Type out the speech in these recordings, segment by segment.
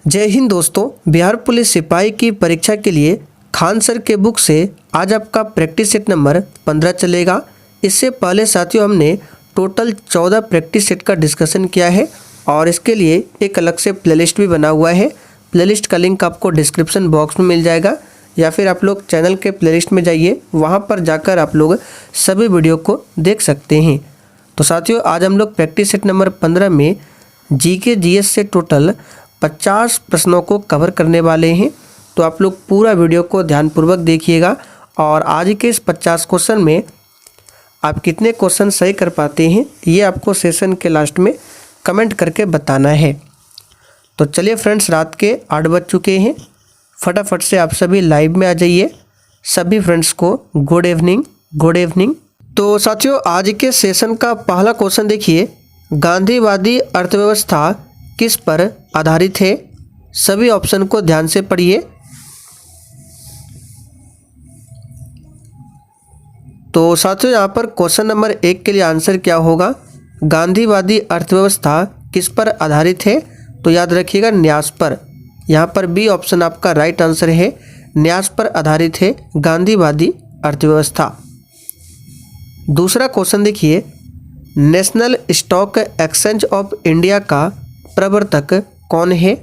जय हिंद दोस्तों। बिहार पुलिस सिपाही की परीक्षा के लिए खान सर के बुक से आज आपका प्रैक्टिस सेट नंबर 15 चलेगा। इससे पहले साथियों हमने टोटल 14 प्रैक्टिस सेट का डिस्कशन किया है और इसके लिए एक अलग से प्लेलिस्ट भी बना हुआ है। प्लेलिस्ट का लिंक आपको डिस्क्रिप्शन बॉक्स में मिल जाएगा या फिर आप लोग चैनल के प्लेलिस्ट में जाइए, वहाँ पर जाकर आप लोग सभी वीडियो को देख सकते हैं। तो साथियों आज हम लोग प्रैक्टिस सेट नंबर 15 में जीके जीएस से टोटल 50 प्रश्नों को कवर करने वाले हैं। तो आप लोग पूरा वीडियो को ध्यानपूर्वक देखिएगा और आज के इस 50 क्वेश्चन में आप कितने क्वेश्चन सही कर पाते हैं ये आपको सेशन के लास्ट में कमेंट करके बताना है। तो चलिए फ्रेंड्स, रात के 8 बज चुके हैं, फटाफट से आप सभी लाइव में आ जाइए। सभी फ्रेंड्स को गुड इवनिंग, गुड इवनिंग। तो साथियों आज के सेशन का पहला क्वेश्चन देखिए, गांधीवादी अर्थव्यवस्था किस पर आधारित है? सभी ऑप्शन को ध्यान से पढ़िए। तो साथियों यहाँ पर क्वेश्चन नंबर 1 के लिए आंसर क्या होगा? गांधीवादी अर्थव्यवस्था किस पर आधारित है? तो याद रखिएगा न्यास पर। यहाँ पर बी ऑप्शन आपका राइट आंसर है, न्यास पर आधारित है गांधीवादी अर्थव्यवस्था। दूसरा क्वेश्चन देखिए, national stock exchange of India का प्रवर्तक कौन है?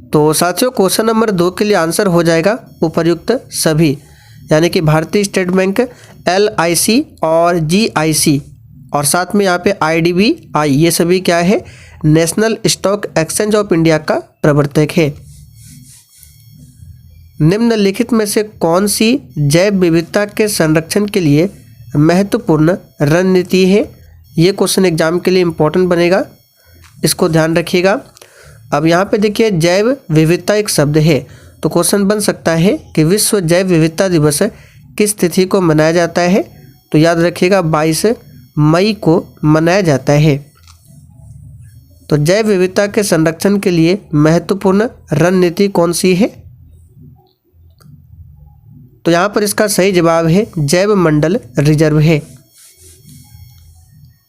तो साथियों क्वेश्चन नंबर 2 के लिए आंसर हो जाएगा उपर्युक्त सभी, यानी कि भारतीय स्टेट बैंक, LIC और GIC और साथ में यहाँ पे IDBI, ये सभी क्या है? National stock exchange of India का प्रवर्तक है। निम्नलिखित में से कौन सी जैव विविधता के संरक्षण के लिए महत्वपूर्ण रणनीति है? ये क्वेश्चन एग्जाम के लिए इम्पोर्टेंट बनेगा, इसको ध्यान रखिएगा। अब यहाँ पे देखिए जैव विविधता एक शब्द है, तो क्वेश्चन बन सकता है कि विश्व जैव विविधता दिवस किस तिथि को मनाया जाता है? तो याद रखिएगा 22 मई को मनाया जाता है। तो जैव विविधता के संरक्षण के लिए महत्वपूर्ण रणनीति कौन सी है? तो यहाँ पर इसका सही जवाब है जैव मंडल रिजर्व है।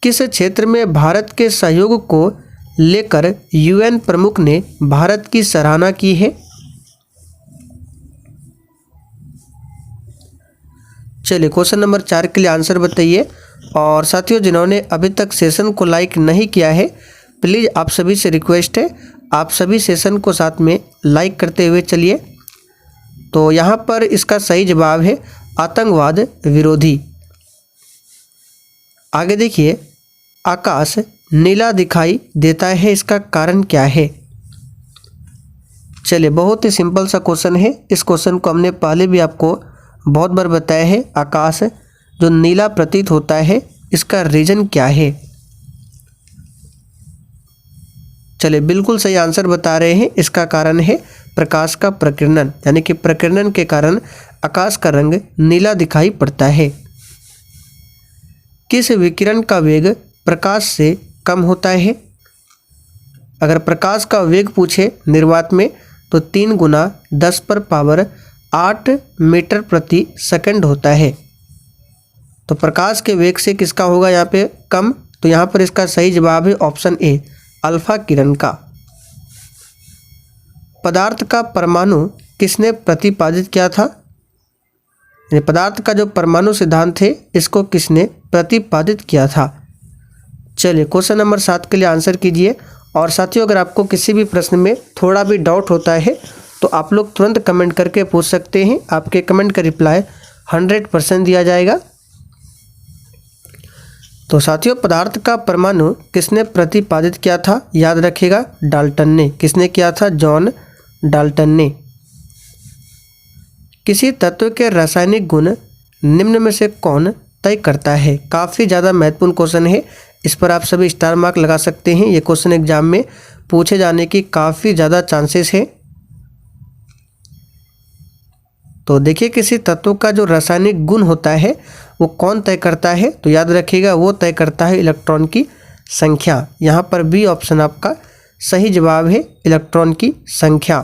किस क्षेत्र में भारत के सहयोग को लेकर UN प्रमुख ने भारत की सराहना की है? चलिए क्वेश्चन नंबर 4 के लिए आंसर बताइए। और साथियों जिन्होंने अभी तक सेशन को लाइक नहीं किया है, प्लीज़ आप सभी से रिक्वेस्ट है आप सभी सेशन को साथ में लाइक करते हुए चलिए। तो यहाँ पर इसका सही जवाब है आतंकवाद विरोधी। आगे देखिए, आकाश नीला दिखाई देता है, इसका कारण क्या है? चलिए बहुत ही सिंपल सा क्वेश्चन है, इस क्वेश्चन को हमने पहले भी आपको बहुत बार बताया है। आकाश जो नीला प्रतीत होता है, इसका रीजन क्या है? चलिए बिल्कुल सही आंसर बता रहे हैं, इसका कारण है प्रकाश का प्रकीर्णन, यानी कि प्रकीर्णन के कारण आकाश का रंग नीला दिखाई पड़ता है। किस विकिरण का वेग प्रकाश से कम होता है? अगर प्रकाश का वेग पूछे निर्वात में तो 3 गुना 10 पर पावर 8 मीटर प्रति सेकंड होता है। तो प्रकाश के वेग से किसका होगा यहाँ पे कम? तो यहाँ पर इसका सही जवाब है ऑप्शन ए, अल्फा किरण का। पदार्थ का परमाणु किसने प्रतिपादित किया था? पदार्थ का जो परमाणु सिद्धांत है, इसको किसने प्रतिपादित किया था? चलिए क्वेश्चन नंबर 7 के लिए आंसर कीजिए। और साथियों अगर आपको किसी भी प्रश्न में थोड़ा भी डाउट होता है तो आप लोग तुरंत कमेंट करके पूछ सकते हैं, आपके कमेंट का रिप्लाई 100% दिया जाएगा। तो साथियों पदार्थ का परमाणु किसने प्रतिपादित किया था? याद रखिएगा डाल्टन ने। किसने किया था? जॉन डाल्टन ने। किसी तत्व के रासायनिक गुण निम्न में से कौन तय करता है? काफ़ी ज़्यादा महत्वपूर्ण क्वेश्चन है, इस पर आप सभी स्टार मार्क लगा सकते हैं। ये क्वेश्चन एग्जाम में पूछे जाने की काफ़ी ज़्यादा चांसेस है। तो देखिए किसी तत्व का जो रासायनिक गुण होता है वो कौन तय करता है? तो याद रखिएगा वो तय करता है इलेक्ट्रॉन की संख्या। यहाँ पर बी ऑप्शन आपका सही जवाब है, इलेक्ट्रॉन की संख्या।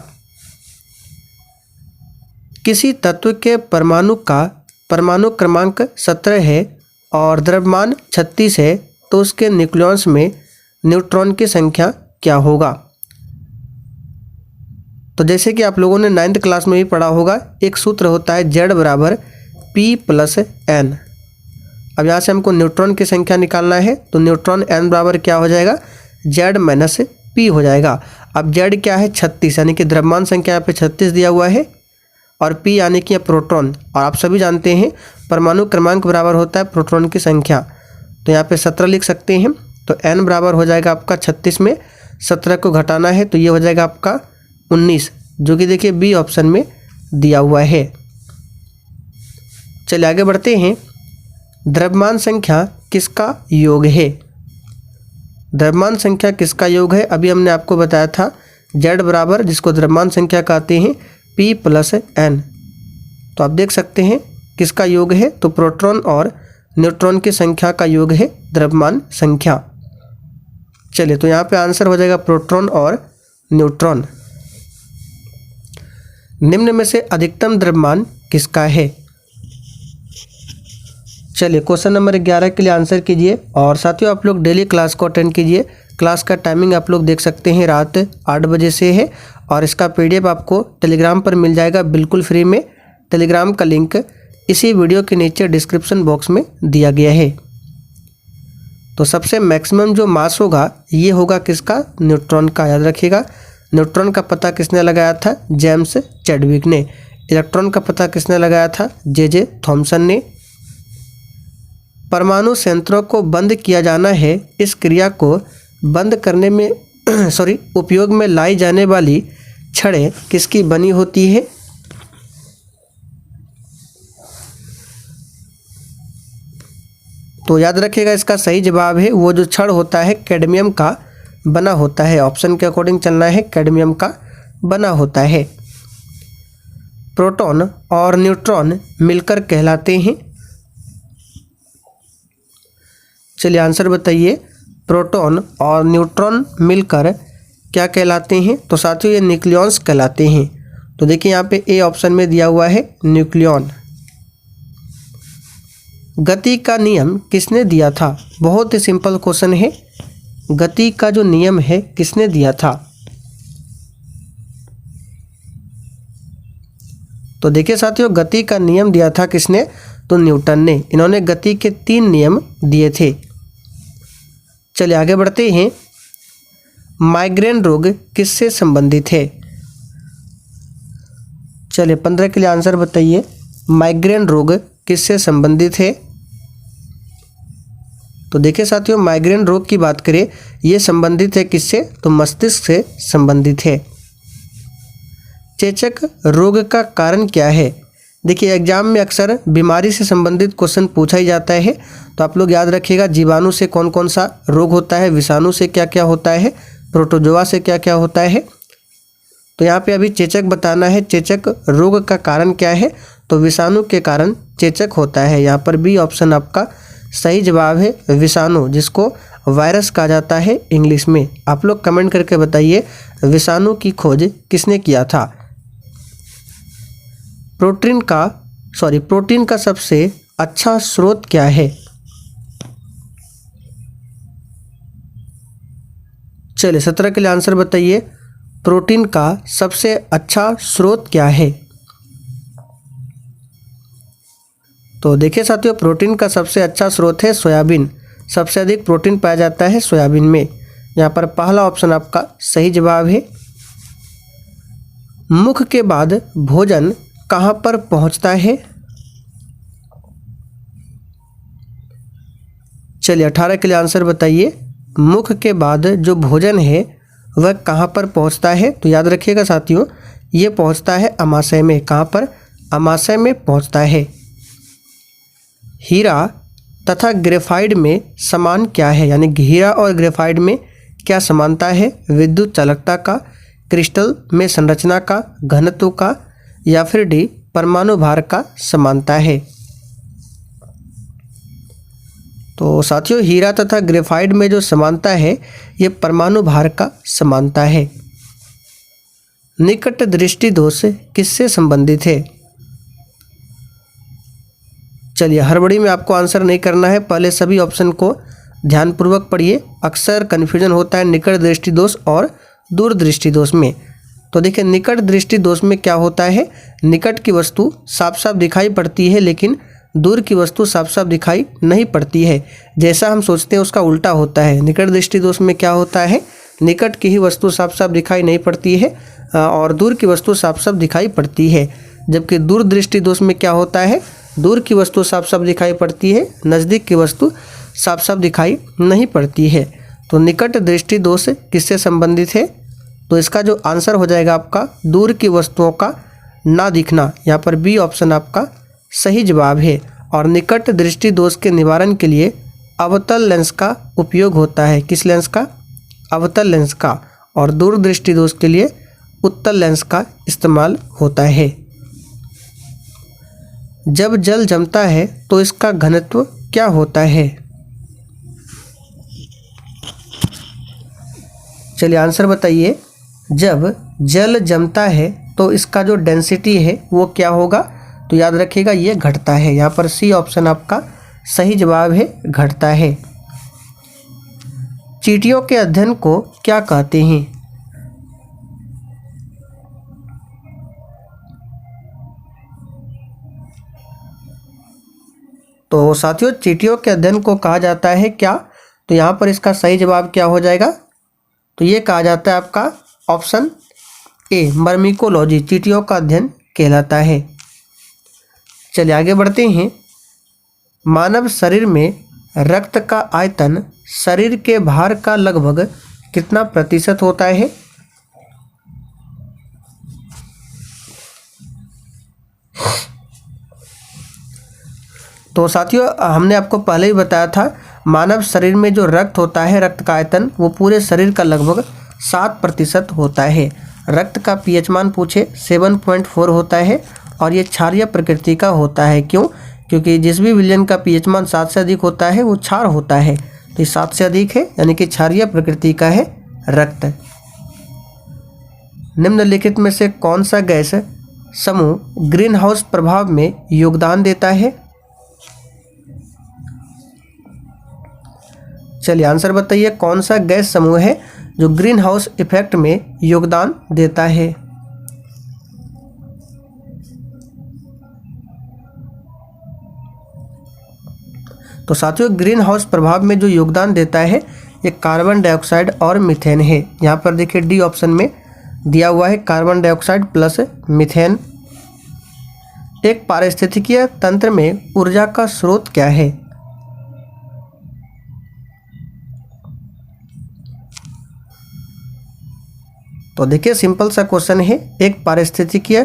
किसी तत्व के परमाणु का परमाणु क्रमांक 17 है और द्रव्यमान 36 है, तो उसके न्यूक्लियस में न्यूट्रॉन की संख्या क्या होगा। तो जैसे कि आप लोगों ने 9th क्लास में भी पढ़ा होगा, एक सूत्र होता है Z बराबर P प्लस N। अब यहाँ से हमको न्यूट्रॉन की संख्या निकालना है, तो न्यूट्रॉन N बराबर क्या हो जाएगा, Z माइनस P हो जाएगा। अब Z क्या है 36, यानी कि द्रव्यमान संख्या यहाँ पे 36 दिया हुआ है, और P यानी कि प्रोटॉन, और आप सभी जानते हैं परमाणु क्रमांक बराबर होता है प्रोटॉन की संख्या, तो यहाँ पे 17 लिख सकते हैं। तो N बराबर हो जाएगा आपका 36 में 17 को घटाना है, तो ये हो जाएगा आपका 19, जो कि देखिए बी ऑप्शन में दिया हुआ है। चलिए आगे बढ़ते हैं। द्रव्यमान संख्या किसका योग है। द्रव्यमान संख्या किसका योग है, अभी हमने आपको बताया था Z बराबर, जिसको द्रव्यमान संख्या कहते हैं, P प्लस N। तो आप देख सकते हैं किसका योग है, तो प्रोटॉन और न्यूट्रॉन की संख्या का योग है द्रव्यमान संख्या। चलिए, तो यहाँ पे आंसर हो जाएगा प्रोटॉन और न्यूट्रॉन। निम्न में से अधिकतम द्रव्यमान किसका है। चलिए, क्वेश्चन नंबर 11 के लिए आंसर कीजिए, और साथियों आप लोग डेली क्लास को अटेंड कीजिए। क्लास का टाइमिंग आप लोग देख सकते हैं, रात 8 बजे से है, और इसका PDF आपको टेलीग्राम पर मिल जाएगा बिल्कुल फ्री में। टेलीग्राम का लिंक इसी वीडियो के नीचे डिस्क्रिप्शन बॉक्स में दिया गया है। तो सबसे मैक्सिमम जो मास होगा ये होगा किसका, न्यूट्रॉन का। याद रखिएगा, न्यूट्रॉन का पता किसने लगाया था, जेम्स चैडविक ने। इलेक्ट्रॉन का पता किसने लगाया था, J.J. थॉमसन ने। परमाणु संयंत्रों को बंद किया जाना है, इस क्रिया को बंद करने में उपयोग में लाई जाने वाली छड़ें किसकी बनी होती है। तो याद रखिएगा, इसका सही जवाब है वो जो छड़ होता है कैडमियम का बना होता है। ऑप्शन के अकॉर्डिंग चलना है, कैडमियम का बना होता है। प्रोटॉन और न्यूट्रॉन मिलकर कहलाते हैं। चलिए आंसर बताइए, प्रोटॉन और न्यूट्रॉन मिलकर क्या कहलाते हैं। तो साथियों ये न्यूक्लियॉन्स कहलाते हैं। तो देखिए यहाँ पे ए ऑप्शन में दिया हुआ है न्यूक्लियॉन। गति का नियम किसने दिया था। बहुत ही सिंपल क्वेश्चन है, गति का जो नियम है किसने दिया था। तो देखिए साथियों, गति का नियम दिया था किसने, तो न्यूटन ने। इन्होंने गति के 3 नियम दिए थे। चलिए आगे बढ़ते हैं। माइग्रेन रोग किससे संबंधित है। चलिए 15 के लिए आंसर बताइए, माइग्रेन रोग किससे संबंधित है। तो देखिए साथियों, माइग्रेन रोग की बात करें, ये संबंधित है किससे, तो मस्तिष्क से संबंधित है। चेचक रोग का कारण क्या है। देखिए एग्जाम में अक्सर बीमारी से संबंधित क्वेश्चन पूछा ही जाता है, तो आप लोग याद रखिएगा जीवाणु से कौन कौन सा रोग होता है, विषाणु से क्या क्या होता है, प्रोटोजोआ से क्या क्या होता है। तो यहाँ पे अभी चेचक बताना है, चेचक रोग का कारण क्या है, तो विषाणु के कारण चेचक होता है। यहाँ पर बी ऑप्शन आपका सही जवाब है, विषाणु, जिसको वायरस कहा जाता है इंग्लिश में। आप लोग कमेंट करके बताइए विषाणु की खोज किसने किया था। प्रोटीन का सबसे अच्छा स्रोत क्या है। चलिए 17 के लिए आंसर बताइए, प्रोटीन का सबसे अच्छा स्रोत क्या है। तो देखिए साथियों, प्रोटीन का सबसे अच्छा स्रोत है सोयाबीन। सबसे अधिक प्रोटीन पाया जाता है सोयाबीन में। यहाँ पर पहला ऑप्शन आपका सही जवाब है। मुख के बाद भोजन कहाँ पर पहुँचता है। चलिए 18 के लिए आंसर बताइए, मुख के बाद जो भोजन है वह कहाँ पर पहुँचता है। तो याद रखिएगा साथियों, ये पहुँचता है अमाशय में। कहाँ पर, अमाशय में पहुँचता है। हीरा तथा ग्रेफाइट में समान क्या है, यानी हीरा और ग्रेफाइट में क्या समानता है। विद्युत चालकता का, क्रिस्टल में संरचना का, घनत्व का, या फिर डी परमाणु भार का समानता है। तो साथियों हीरा तथा ग्रेफाइट में जो समानता है ये परमाणु भार का समानता है। निकट दृष्टि दोष किससे संबंधित है। चलिए हड़बड़ी में आपको आंसर नहीं करना है, पहले सभी ऑप्शन को ध्यानपूर्वक पढ़िए, अक्सर कन्फ्यूजन होता है निकट दृष्टि दोष और दूर दृष्टि दोष में। तो देखिए निकट दृष्टि दोष में क्या होता है, निकट की वस्तु साफ साफ दिखाई पड़ती है लेकिन दूर की वस्तु साफ साफ दिखाई नहीं पड़ती है। जैसा हम सोचते हैं उसका उल्टा होता है। निकट दृष्टि दोष में क्या होता है, निकट की ही वस्तु साफ साफ दिखाई नहीं पड़ती है और दूर की वस्तु साफ साफ दिखाई पड़ती है। जबकि दूर दृष्टि दोष में क्या होता है, दूर की वस्तु साफ साफ दिखाई पड़ती है, नज़दीक की वस्तु साफ साफ दिखाई नहीं पड़ती है। तो निकट दृष्टि दोष किससे संबंधित है, तो इसका जो आंसर हो जाएगा आपका दूर की वस्तुओं का ना दिखना। यहाँ पर बी ऑप्शन आपका सही जवाब है। और निकट दृष्टि दोष के निवारण के लिए अवतल लेंस का उपयोग होता है। किस लेंस का, अवतल लेंस का। और दूर दृष्टि दोष के लिए उत्तल लेंस का इस्तेमाल होता है। जब जल जमता है तो इसका घनत्व क्या होता है। चलिए आंसर बताइए। जब जल जमता है तो इसका जो डेंसिटी है वो क्या होगा, तो याद रखिएगा ये घटता है। यहाँ पर सी ऑप्शन आपका सही जवाब है, घटता है। चींटियों के अध्ययन को क्या कहते हैं। तो साथियों चींटियों के अध्ययन को कहा जाता है क्या, तो यहाँ पर इसका सही जवाब क्या हो जाएगा, तो ये कहा जाता है आपका ऑप्शन ए मर्मिकोलॉजी, चींटियों का अध्ययन कहलाता है। चलिए आगे बढ़ते हैं। मानव शरीर में रक्त का आयतन शरीर के भार का लगभग कितना प्रतिशत होता है। तो साथियों हमने आपको पहले ही बताया था, मानव शरीर में जो रक्त होता है, रक्त का आयतन वो पूरे शरीर का लगभग 7% होता है। रक्त का पीएच मान पूछे 7.4 होता है और ये क्षारीय प्रकृति का होता है। क्यों, क्योंकि जिस भी विलयन का पीएच मान 7 से अधिक होता है वो क्षार होता है। तो ये 7 से अधिक है यानी कि क्षारीय प्रकृति का है रक्त। निम्नलिखित में से कौन सा गैस समूह ग्रीन हाउस प्रभाव में योगदान देता है। चलिए आंसर बताइए, कौन सा गैस समूह है जो ग्रीन हाउस इफेक्ट में योगदान देता है। तो साथियों ग्रीन हाउस प्रभाव में जो योगदान देता है ये कार्बन डाइऑक्साइड और मीथेन है। यहाँ पर देखिए डी ऑप्शन में दिया हुआ है कार्बन डाइऑक्साइड प्लस मीथेन। एक पारिस्थितिकीय तंत्र में ऊर्जा का स्रोत क्या है। तो देखिए सिंपल सा क्वेश्चन है, एक पारिस्थितिकीय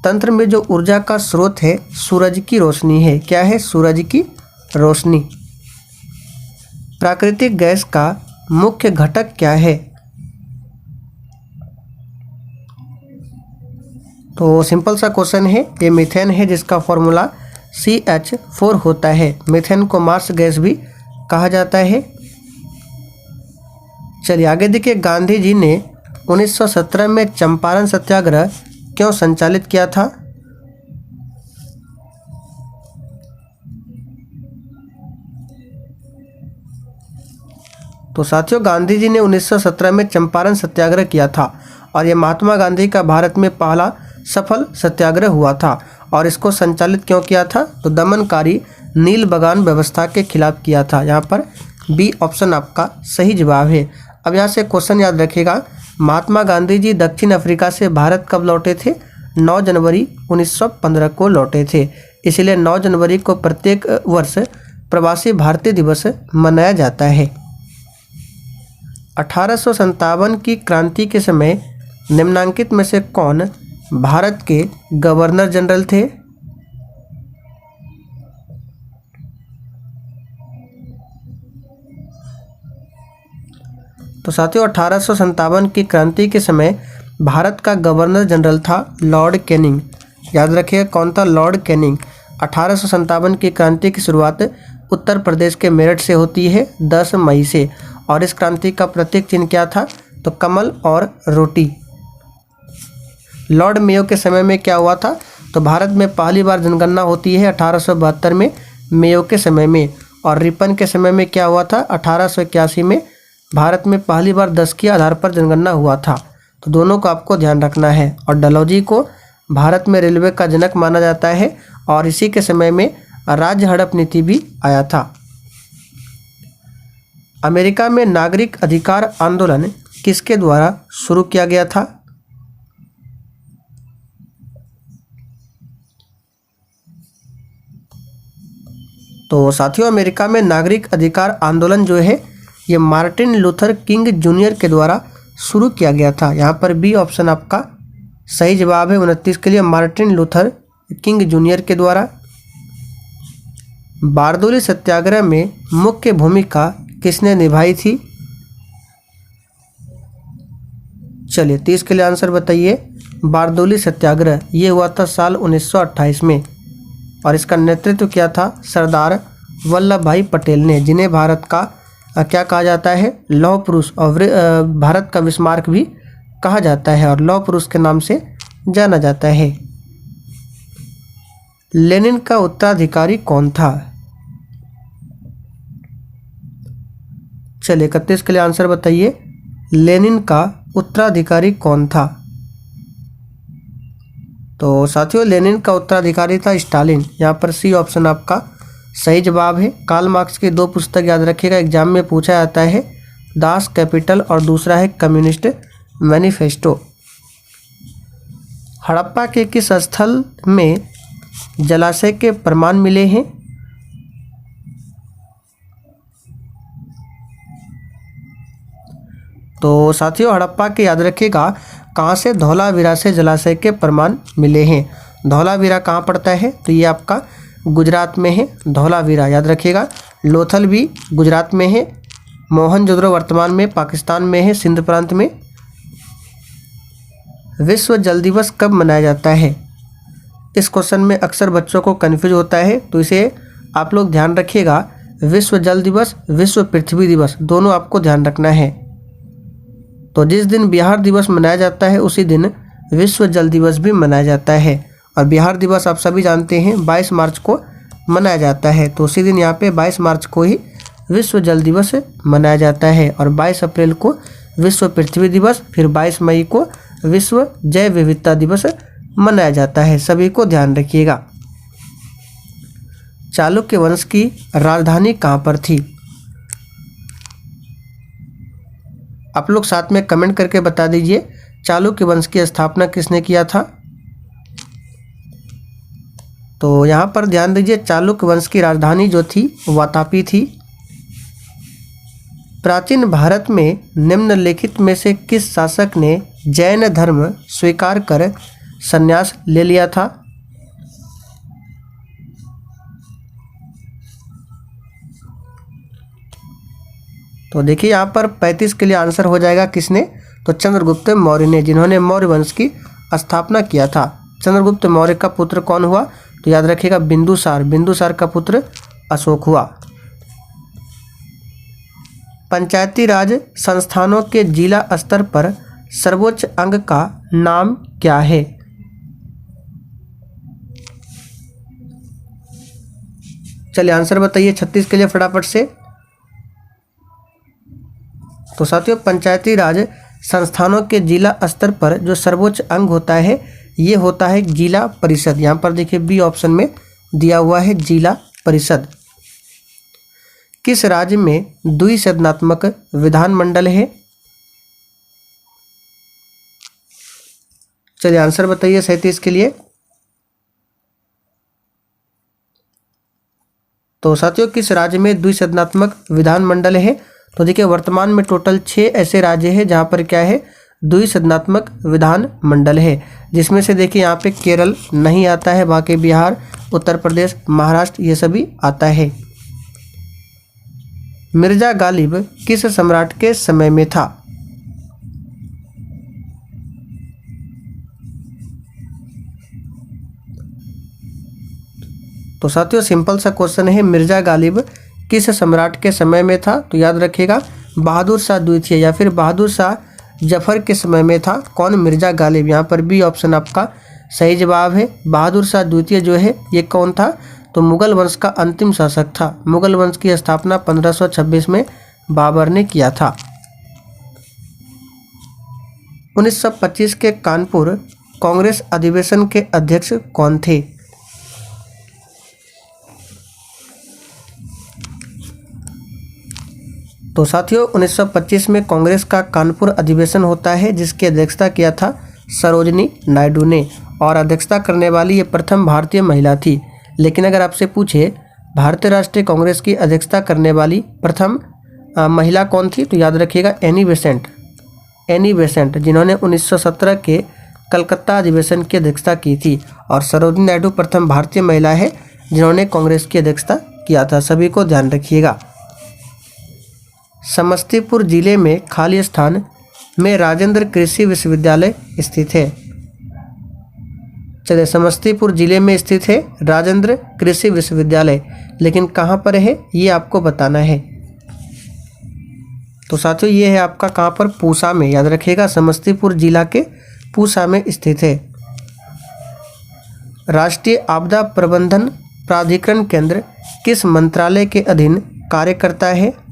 तंत्र में जो ऊर्जा का स्रोत है सूरज की रोशनी है। क्या है, सूरज की रोशनी। प्राकृतिक गैस का मुख्य घटक क्या है। तो सिंपल सा क्वेश्चन है, ये मीथेन है जिसका फॉर्मूला CH4 होता है। मीथेन को मार्स गैस भी कहा जाता है। चलिए आगे देखिए, गांधी जी ने 1917 में चंपारण सत्याग्रह क्यों संचालित किया था। तो साथियों गांधी जी ने 1917 में चंपारण सत्याग्रह किया था और यह महात्मा गांधी का भारत में पहला सफल सत्याग्रह हुआ था। और इसको संचालित क्यों किया था, तो दमनकारी नील बगान व्यवस्था के खिलाफ किया था। यहाँ पर बी ऑप्शन आपका सही जवाब है। अब यहाँ से क्वेश्चन याद रखिएगा, महात्मा गांधी जी दक्षिण अफ्रीका से भारत कब लौटे थे, 9 जनवरी 1915 को लौटे थे। इसलिए 9 जनवरी को प्रत्येक वर्ष प्रवासी भारतीय दिवस मनाया जाता है। 1857 की क्रांति के समय निम्नांकित में से कौन भारत के गवर्नर जनरल थे। तो साथियों 1857 की क्रांति के समय भारत का गवर्नर जनरल था लॉर्ड कैनिंग। याद रखिए कौन था, लॉर्ड कैनिंग। 1857 की क्रांति की शुरुआत उत्तर प्रदेश के मेरठ से होती है 10 मई से। और इस क्रांति का प्रतीक चिन्ह क्या था, तो कमल और रोटी। लॉर्ड मेयो के समय में क्या हुआ था, तो भारत में पहली बार जनगणना होती है 1872 में मेयो के समय में। और रिपन के समय में क्या हुआ था, 1881 में भारत में पहली बार 10 के आधार पर जनगणना हुआ था। तो दोनों को आपको ध्यान रखना है। और डलहौजी को भारत में रेलवे का जनक माना जाता है और इसी के समय में राज्य हड़प नीति भी आया था। अमेरिका में नागरिक अधिकार आंदोलन किसके द्वारा शुरू किया गया था? तो साथियों, अमेरिका में नागरिक अधिकार आंदोलन जो है ये मार्टिन लूथर किंग जूनियर के द्वारा शुरू किया गया था। यहाँ पर बी ऑप्शन आपका सही जवाब है 29 के लिए, मार्टिन लूथर किंग जूनियर के द्वारा। बारदोली सत्याग्रह में मुख्य भूमिका किसने निभाई थी? चलिए 30 के लिए आंसर बताइए। बारदोली सत्याग्रह ये हुआ था साल 1928 में और इसका नेतृत्व किया था सरदार वल्लभ भाई पटेल ने, जिन्हें भारत का क्या कहा जाता है, लौह पुरुष और भारत का विस्मारक भी कहा जाता है और लौह पुरुष के नाम से जाना जाता है। लेनिन का उत्तराधिकारी कौन था? चलिए 31 के लिए आंसर बताइए। लेनिन का उत्तराधिकारी कौन था? तो साथियों, लेनिन का उत्तराधिकारी था स्टालिन। यहाँ पर सी ऑप्शन आपका सही जवाब है। कार्ल मार्क्स की 2 पुस्तक याद रखिएगा, एग्जाम में पूछा जाता है, दास कैपिटल और दूसरा है कम्युनिस्ट मैनिफेस्टो। हड़प्पा के किस स्थल में जलाशय के प्रमाण मिले हैं? तो साथियों, हड़प्पा के याद रखिएगा कहाँ से, धौलावीरा से जलाशय के प्रमाण मिले हैं। धौलावीरा कहाँ पड़ता है? तो ये आपका गुजरात में है, धौलावीरा याद रखिएगा। लोथल भी गुजरात में है। मोहनजोदड़ो वर्तमान में पाकिस्तान में है, सिंध प्रांत में। विश्व जल दिवस कब मनाया जाता है? इस क्वेश्चन में अक्सर बच्चों को कन्फ्यूज होता है, तो इसे आप लोग ध्यान रखिएगा। विश्व जल दिवस, विश्व पृथ्वी दिवस दोनों आपको ध्यान रखना है। तो जिस दिन बिहार दिवस मनाया जाता है उसी दिन विश्व जल दिवस भी मनाया जाता है। और बिहार दिवस आप सभी जानते हैं 22 मार्च को मनाया जाता है, तो उसी दिन यहाँ पे 22 मार्च को ही विश्व जल दिवस मनाया जाता है। और 22 अप्रैल को विश्व पृथ्वी दिवस, फिर 22 मई को विश्व जैव विविधता दिवस मनाया जाता है। सभी को ध्यान रखिएगा। चालुक्य वंश की राजधानी कहाँ पर थी? आप लोग साथ में कमेंट करके बता दीजिए, चालुक्य वंश की स्थापना किसने किया था? तो यहाँ पर ध्यान दीजिए, चालुक्य वंश की राजधानी जो थी वातापी थी। प्राचीन भारत में निम्नलिखित में से किस शासक ने जैन धर्म स्वीकार कर संन्यास ले लिया था? तो देखिए यहाँ पर 35 के लिए आंसर हो जाएगा किसने? तो चंद्रगुप्त मौर्य ने, जिन्होंने मौर्य वंश की स्थापना किया था। चंद्रगुप्त मौर्य का पुत्र कौन हुआ? तो याद रखिएगा बिंदुसार। बिंदुसार का पुत्र अशोक हुआ। पंचायती राज संस्थानों के जिला स्तर पर सर्वोच्च अंग का नाम क्या है? चलिए आंसर बताइए 36 के लिए फटाफट से। तो साथियों, पंचायती राज संस्थानों के जिला स्तर पर जो सर्वोच्च अंग होता है ये होता है जिला परिषद। यहाँ पर देखिए बी ऑप्शन में दिया हुआ है जिला परिषद। किस राज्य में द्विसदनात्मक विधानमंडल है? चलिए आंसर बताइए 37 के लिए। तो साथियों, किस राज्य में द्विसदनात्मक विधानमंडल है? तो देखिए वर्तमान में टोटल 6 ऐसे राज्य हैं जहाँ पर क्या है, द्विसदनात्मक विधान मंडल है, जिसमें से देखिए यहाँ पे केरल नहीं आता है, बाकी बिहार, उत्तर प्रदेश, महाराष्ट्र ये सभी आता है। मिर्जा गालिब किस सम्राट के समय में था? तो साथियों सिंपल सा क्वेश्चन है, मिर्जा गालिब किस सम्राट के समय में था? तो याद रखिएगा बहादुर शाह द्वितीय या फिर बहादुर शाह जफर के समय में था। कौन? मिर्जा गालिब। यहाँ पर बी ऑप्शन आपका सही जवाब है। बहादुर शाह द्वितीय जो है ये कौन था? तो मुगल वंश का अंतिम शासक था। मुगल वंश की स्थापना 1526 में बाबर ने किया था। 1925 के कानपुर कांग्रेस अधिवेशन के अध्यक्ष कौन थे? तो साथियों 1925 में कांग्रेस का कानपुर अधिवेशन होता है, जिसकी अध्यक्षता किया था सरोजिनी नायडू ने, और अध्यक्षता करने वाली ये प्रथम भारतीय महिला थी। लेकिन अगर आपसे पूछे भारतीय राष्ट्रीय कांग्रेस की अध्यक्षता करने वाली प्रथम महिला कौन थी, तो याद रखिएगा एनी बेसेंट, जिन्होंने 1917 के कलकत्ता अधिवेशन की अध्यक्षता की थी। और सरोजिनी नायडू प्रथम भारतीय महिला है जिन्होंने कांग्रेस की अध्यक्षता किया था। सभी को ध्यान रखिएगा। समस्तीपुर जिले में खाली स्थान में राजेंद्र कृषि विश्वविद्यालय स्थित है। चलिए, समस्तीपुर जिले में स्थित है राजेंद्र कृषि विश्वविद्यालय, लेकिन कहाँ पर है ये आपको बताना है। तो साथियों ये है आपका कहाँ पर, पूसा में। याद रखिएगा समस्तीपुर जिला के पूसा में स्थित है। राष्ट्रीय आपदा प्रबंधन प्राधिकरण केंद्र किस मंत्रालय के अधीन कार्य करता है?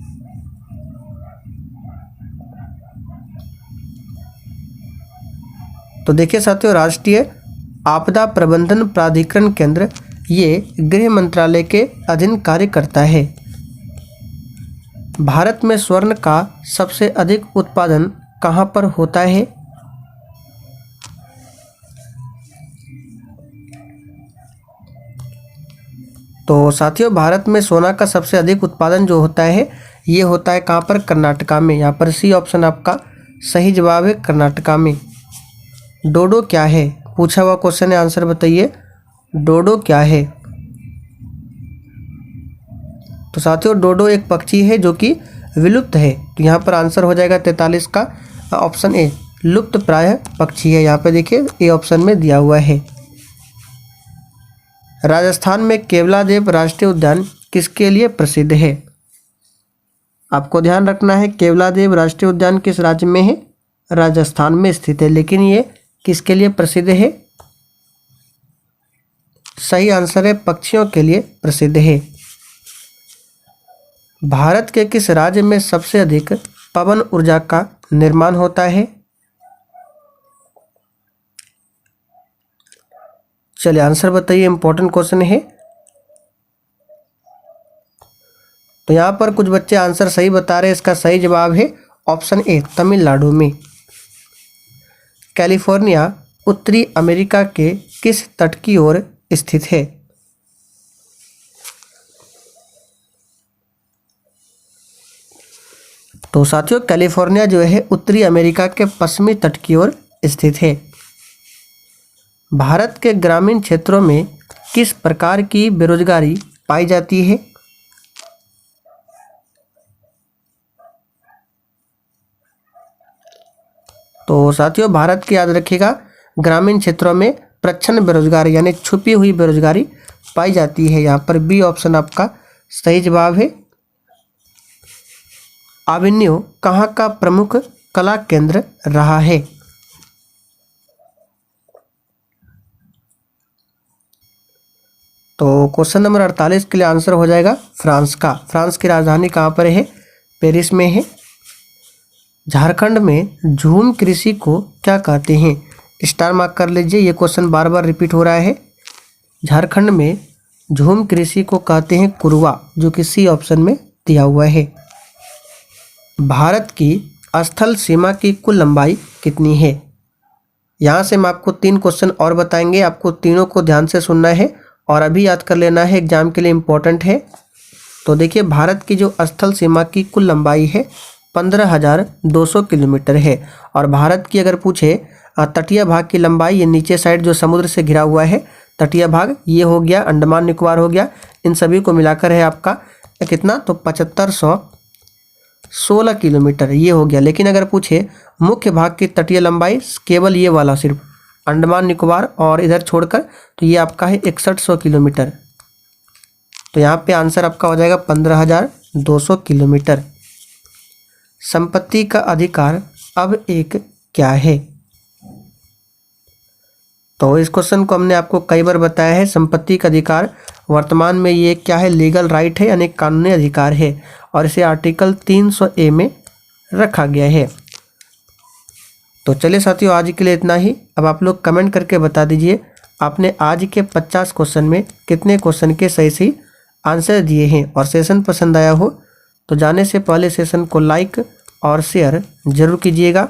तो देखिए साथियों, राष्ट्रीय आपदा प्रबंधन प्राधिकरण केंद्र ये गृह मंत्रालय के अधीन कार्य करता है। भारत में स्वर्ण का सबसे अधिक उत्पादन कहाँ पर होता है? तो साथियों भारत में सोना का सबसे अधिक उत्पादन जो होता है ये होता है कहाँ पर? कर्नाटका में। यहाँ पर सी ऑप्शन आपका सही जवाब है, कर्नाटका में। डोडो क्या है? पूछा हुआ क्वेश्चन है, आंसर बताइए। डोडो क्या है? तो साथियों डोडो एक पक्षी है जो कि विलुप्त है। तो यहाँ पर आंसर हो जाएगा 43 का ऑप्शन ए, लुप्त प्राय पक्षी है। यहाँ पे देखिए ए ऑप्शन में दिया हुआ है। राजस्थान में केवलादेव राष्ट्रीय उद्यान किसके लिए प्रसिद्ध है? आपको ध्यान रखना है केवलादेव राष्ट्रीय उद्यान किस राज्य में है? राजस्थान में स्थित है। लेकिन ये किसके लिए प्रसिद्ध है? सही आंसर है पक्षियों के लिए प्रसिद्ध है। भारत के किस राज्य में सबसे अधिक पवन ऊर्जा का निर्माण होता है? चलिए आंसर बताइए, इंपॉर्टेंट क्वेश्चन है। तो यहाँ पर कुछ बच्चे आंसर सही बता रहे हैं। इसका सही जवाब है ऑप्शन ए, तमिलनाडु में। कैलिफोर्निया उत्तरी अमेरिका के किस तट की ओर स्थित है? तो साथियों कैलिफोर्निया जो है उत्तरी अमेरिका के पश्चिमी तट की ओर स्थित है। भारत के ग्रामीण क्षेत्रों में किस प्रकार की बेरोजगारी पाई जाती है? तो साथियों भारत की याद रखिएगा ग्रामीण क्षेत्रों में प्रच्छन्न बेरोजगारी यानी छुपी हुई बेरोजगारी पाई जाती है। यहाँ पर बी ऑप्शन आपका सही जवाब है। आविन्यो कहाँ का प्रमुख कला केंद्र रहा है? तो क्वेश्चन नंबर 48 के लिए आंसर हो जाएगा फ्रांस का। फ्रांस की राजधानी कहाँ पर है? पेरिस में है। झारखंड में झूम कृषि को क्या कहते हैं? स्टार मार्क कर लीजिए, ये क्वेश्चन बार बार रिपीट हो रहा है। झारखंड में झूम कृषि को कहते हैं कुरवा, जो कि सी ऑप्शन में दिया हुआ है। भारत की स्थल सीमा की कुल लंबाई कितनी है? यहाँ से हम आपको 3 क्वेश्चन और बताएंगे, आपको तीनों को ध्यान से सुनना है और अभी याद कर लेना है, एग्जाम के लिए इम्पोर्टेंट है। तो देखिए भारत की जो स्थल सीमा की कुल लंबाई है 15,200 किलोमीटर है। और भारत की अगर पूछे तटीय भाग की लंबाई, ये नीचे साइड जो समुद्र से घिरा हुआ है तटीय भाग, ये हो गया अंडमान निकोबार हो गया, इन सभी को मिलाकर है आपका कितना? तो 7516 किलोमीटर ये हो गया। लेकिन अगर पूछे मुख्य भाग की तटीय लंबाई, केवल ये वाला सिर्फ अंडमान निकोबार और इधर छोड़कर, तो ये आपका है 6100 किलोमीटर। तो यहाँ पे आंसर आपका हो जाएगा 15,200 किलोमीटर। संपत्ति का अधिकार अब एक क्या है? तो इस क्वेश्चन को हमने आपको कई बार बताया है। संपत्ति का अधिकार वर्तमान में ये क्या है, लीगल राइट है यानी कानूनी अधिकार है और इसे आर्टिकल 300A में रखा गया है। तो चलिए साथियों, आज के लिए इतना ही। अब आप लोग कमेंट करके बता दीजिए आपने आज के 50 क्वेश्चन में कितने क्वेश्चन के सही आंसर दिए हैं। और सेशन पसंद आया हो तो जाने से पहले सेशन को लाइक और शेयर जरूर कीजिएगा।